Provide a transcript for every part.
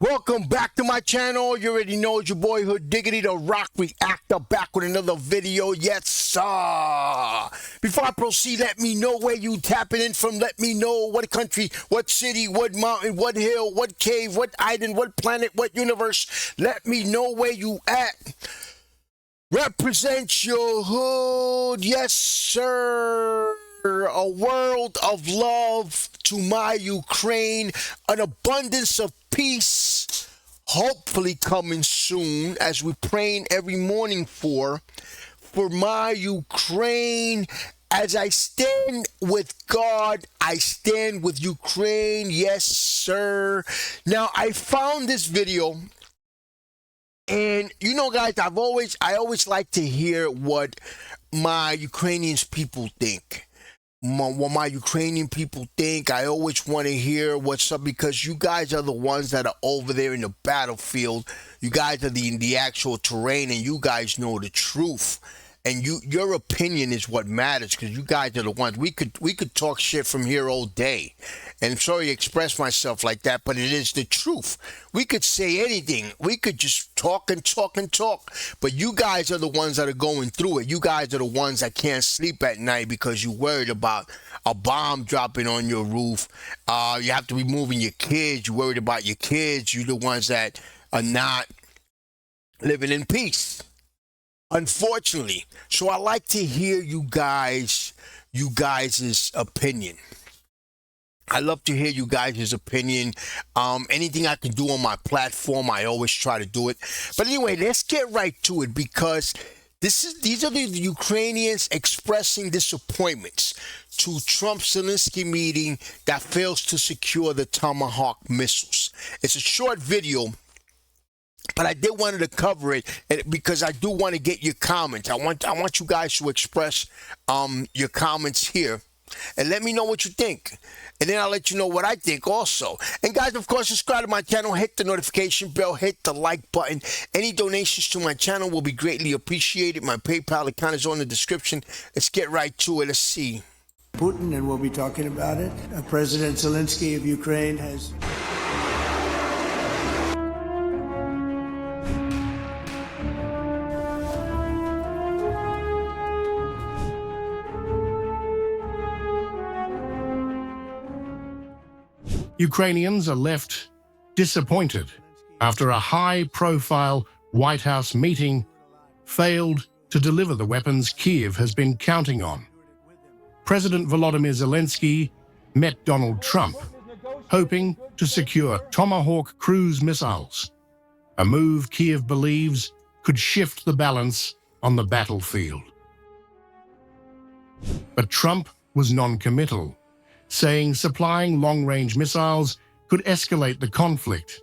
Welcome back to my channel. You already know it's your boy Hood Diggity, the Rock Reactor, back with another video. Yes, sir. Before I proceed, let me know where you tapping in from. Let me know what country, what city, what mountain, what hill, what cave, what island, what planet, what universe. Let me know where you at. Represent your hood. Yes, sir. A world of love to my Ukraine, an abundance of peace, hopefully coming soon, as we're praying every morning for my Ukraine. As I stand with God, I stand with Ukraine. Yes, sir. Now, I found this video, and you know, guys, I always like to hear what my Ukrainian people think. What my Ukrainian people think. I always want to hear what's up, because you guys are the ones that are over there in the battlefield. You guys are in the actual terrain, and you guys know the truth. And your opinion is what matters, because you guys are the ones. We could talk shit from here all day. And I'm sorry to express myself like that, but it is the truth. We could say anything. We could just talk and talk and talk. But you guys are the ones that are going through it. You guys are the ones that can't sleep at night because you're worried about a bomb dropping on your roof. You have to be moving your kids. You're worried about your kids. You're the ones that are not living in peace, unfortunately. So I like to hear you guys' opinion. I love to hear you guys' opinion. Anything I can do on my platform, I always try to do it. But anyway, let's get right to it, because these are the Ukrainians expressing disappointments to Trump-Zelensky meeting that fails to secure the Tomahawk missiles. It's a short video, but I did wanted to cover it because I do want to get your comments. I want you guys to express your comments here, and let me know what you think. And then I'll let you know what I think also. And guys, of course, subscribe to my channel, hit the notification bell, hit the like button. Any donations to my channel will be greatly appreciated. My PayPal account is on the description. Let's get right to it. Let's see. Putin, and we'll be talking about it. President Zelensky of Ukraine has... Ukrainians are left disappointed after a high-profile White House meeting failed to deliver the weapons Kyiv has been counting on. President Volodymyr Zelensky met Donald Trump, hoping to secure Tomahawk cruise missiles, a move Kyiv believes could shift the balance on the battlefield. But Trump was non-committal, saying supplying long-range missiles could escalate the conflict.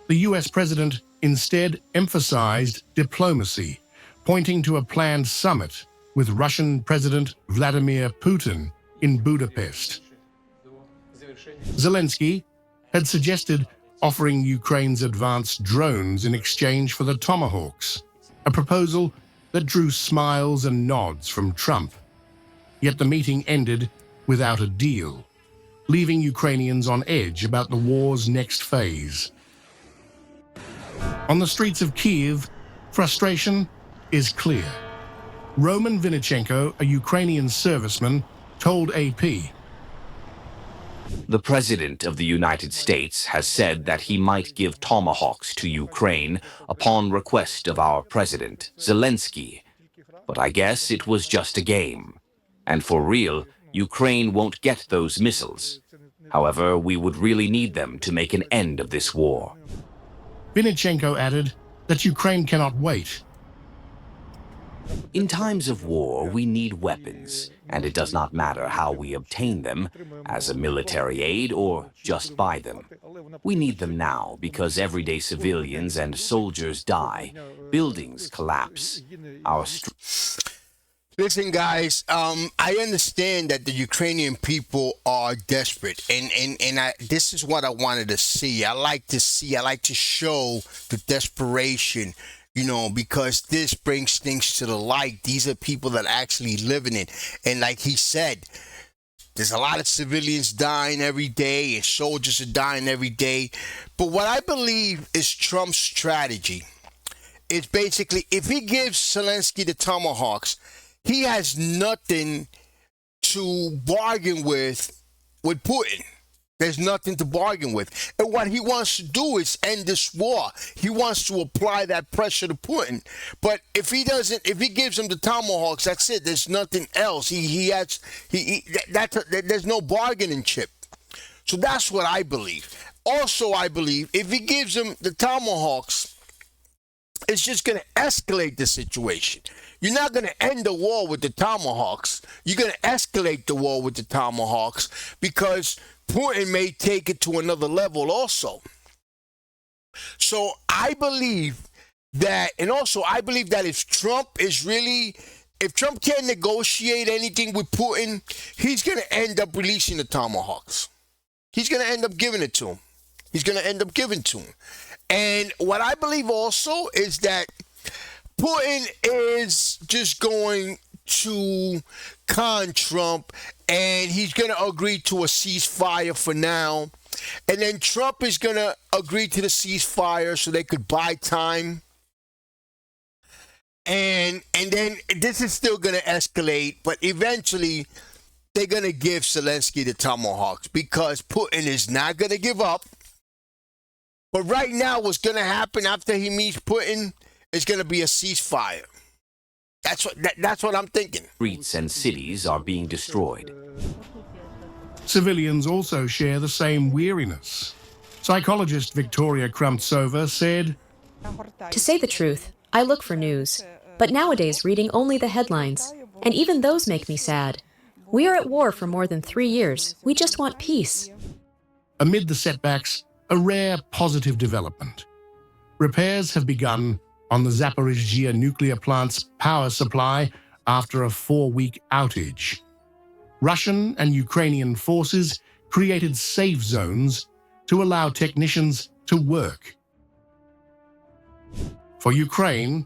The US president instead emphasized diplomacy, pointing to a planned summit with Russian President Vladimir Putin in Budapest. Zelensky had suggested offering Ukraine's advanced drones in exchange for the Tomahawks, a proposal that drew smiles and nods from Trump. Yet the meeting ended without a deal, leaving Ukrainians on edge about the war's next phase. On the streets of Kyiv, frustration is clear. Roman Vinichenko, a Ukrainian serviceman, told AP, "The President of the United States has said that he might give Tomahawks to Ukraine upon request of our President, Zelensky. But I guess it was just a game. And for real, Ukraine won't get those missiles. However, we would really need them to make an end of this war." Vinichenko added that Ukraine cannot wait. In times of war, we need weapons, and it does not matter how we obtain them, as a military aid or just buy them. We need them now because everyday civilians and soldiers die, buildings collapse, our Listen, guys, I understand that the Ukrainian people are desperate, and this is what I wanted to see. I like to show the desperation, you know, because this brings things to the light. These are people that actually live in it. And like he said, There's a lot of civilians dying every day, and soldiers are dying every day. But what I believe is Trump's strategy is basically, if he gives Zelensky the Tomahawks, he has nothing to bargain with Putin. There's nothing to bargain with. And what he wants to do is end this war. He wants to apply that pressure to Putin. But if he gives him the Tomahawks, that's it. There's nothing else. There's no bargaining chip. So that's what I believe. Also, I believe if he gives him the Tomahawks, it's just going to escalate the situation. You're not going to end the war with the Tomahawks. You're going to escalate the war with the Tomahawks because Putin may take it to another level also. So I believe that, and also I believe that if Trump can't negotiate anything with Putin, he's going to end up releasing the Tomahawks. He's going to end up giving it to him. And what I believe also is that Putin is just going to con Trump, and he's going to agree to a ceasefire for now. And then Trump is going to agree to the ceasefire so they could buy time. And then this is still going to escalate, but eventually they're going to give Zelensky the Tomahawks because Putin is not going to give up. But right now, what's going to happen after he meets Putin is going to be a ceasefire. That's what I'm thinking. Streets and cities are being destroyed. Civilians also share the same weariness. Psychologist Victoria Krumtsova said, To say the truth, I look for news, but nowadays reading only the headlines, and even those make me sad. We are at war for more than 3 years. We just want peace. Amid the setbacks, a rare positive development. Repairs have begun on the Zaporizhzhia nuclear plant's power supply after a 4-week outage. Russian and Ukrainian forces created safe zones to allow technicians to work. For Ukraine,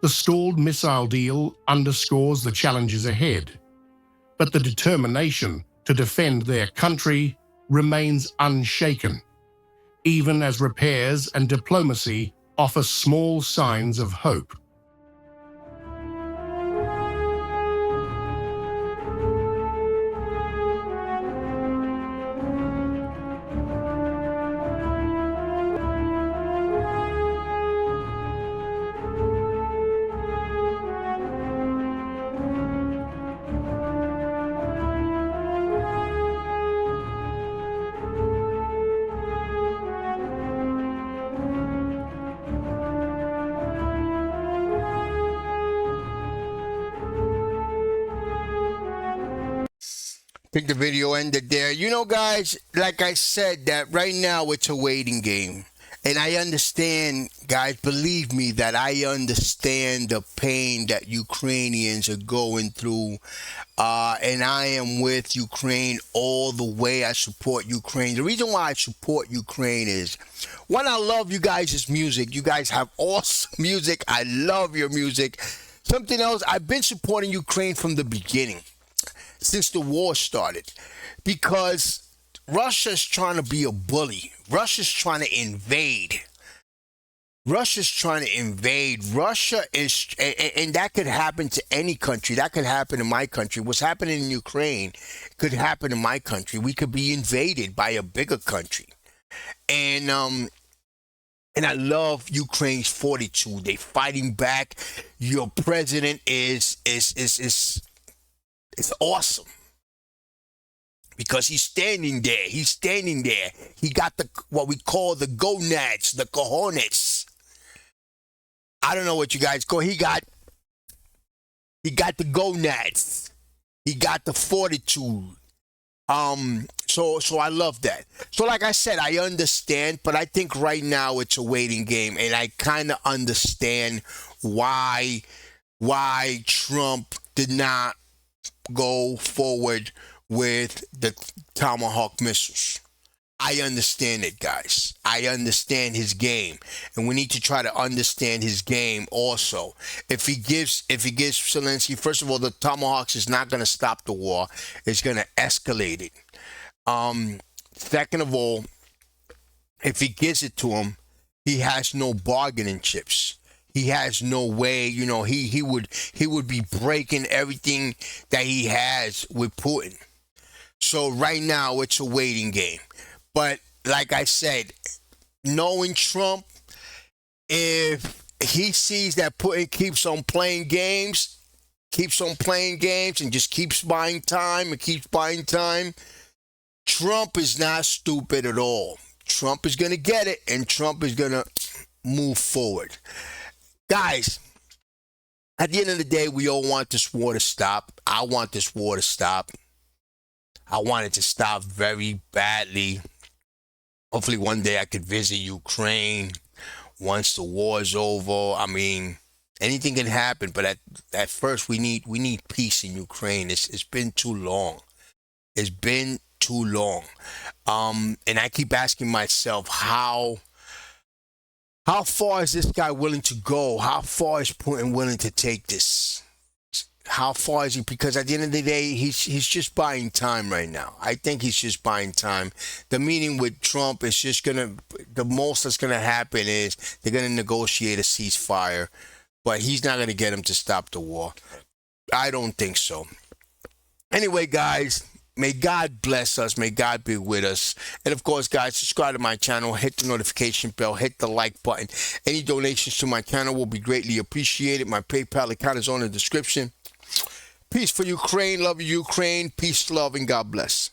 the stalled missile deal underscores the challenges ahead, but the determination to defend their country remains unshaken, even as repairs and diplomacy offer small signs of hope. I think the video ended there. You know, guys, like I said, that right now it's a waiting game. And I understand, guys, believe me, that I understand the pain that Ukrainians are going through. And I am with Ukraine all the way. I support Ukraine. The reason why I support Ukraine is, one, I love you guys' music. You guys have awesome music. I love your music. Something else, I've been supporting Ukraine from the beginning, since the war started, because Russia's trying to be a bully. Russia's trying to invade. Russia is, and that could happen to any country. That could happen in my country. What's happening in Ukraine could happen in my country. We could be invaded by a bigger country. And I love Ukraine's fortitude. They fighting back. Your president is awesome. Because he's standing there. He got what we call the gonads, the cojones. I don't know what you guys call. He got the gonads. He got the fortitude. So I love that. So like I said, I understand, but I think right now it's a waiting game, and I kind of understand why Trump did not go forward with the Tomahawk missiles. I understand it, guys. I understand his game, and we need to try to understand his game also. If he gives Zelensky, first of all, the Tomahawks is not going to stop the war. It's going to escalate it. Second of all, if he gives it to him, he has no bargaining chips. He has no way, he would be breaking everything that he has with Putin. So right now it's a waiting game. But like I said, knowing Trump, if he sees that Putin keeps on playing games and just keeps buying time, Trump is not stupid at all. Trump is going to get it, and Trump is going to move forward. Guys, at the end of the day, we all want this war to stop. I want this war to stop. I want it to stop very badly. Hopefully one day I could visit Ukraine once the war is over. I mean, anything can happen, but at first we need peace in Ukraine. It's been too long. It's been too long. And I keep asking myself, how far is this guy willing to go? How far is Putin willing to take this? How far is he? Because at the end of the day, he's just buying time right now. I think he's just buying time. The meeting with Trump is just the most that's gonna happen is they're gonna negotiate a ceasefire, but he's not gonna get him to stop the war. I don't think so. Anyway, guys, may God bless us. May God be with us. And of course, guys, subscribe to my channel. Hit the notification bell. Hit the like button. Any donations to my channel will be greatly appreciated. My PayPal account is on the description. Peace for Ukraine. Love you, Ukraine. Peace, love, and God bless.